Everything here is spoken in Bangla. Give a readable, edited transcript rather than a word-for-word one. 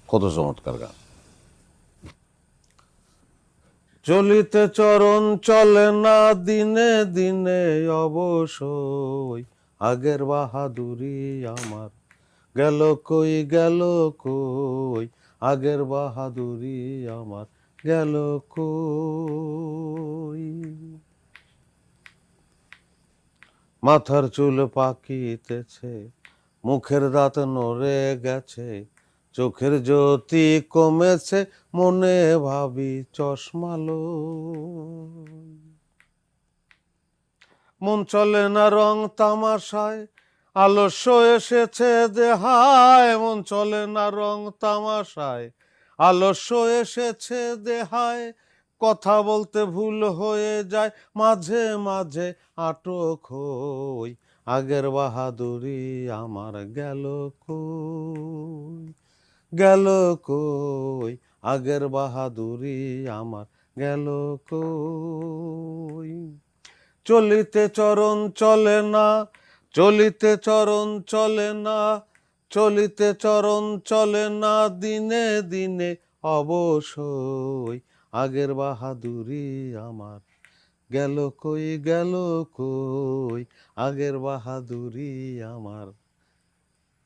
কত চমৎকার গান। চলিতে চরণ চলে না দিনে দিনে অবশ্যই, আগের বাহাদুরি আমার গেল কই গেল কই, আগের বাহাদুরি আমার গেল কই। মাথার চুল পাকিতেছে, মুখের দাঁত নড়ে গেছে, চোখের জ্যোতি কমেছে, মনে ভাবি চশমালো। মন চলে না রং তামাশায়, আলস্য এসেছে দেহায়। মন চলে না রং তামাশায়, আলস্য এসেছে দেহায়। কথা বলতে ভুল হয়ে যায়, মাঝে মাঝে আটক হই, আগের বাহাদুরি আমার গেল কই, গেল কই, আগের বাহাদুরি আমার গেল কই। চলিতে চরণ চলে না, চলিতে চরণ চলে না, চলিতে চরণ চলে না দিনে দিনে অবশ্যই, আগের বাহাদুরি আমার গেল কই গেল কই, আগের বাহাদুরি আমার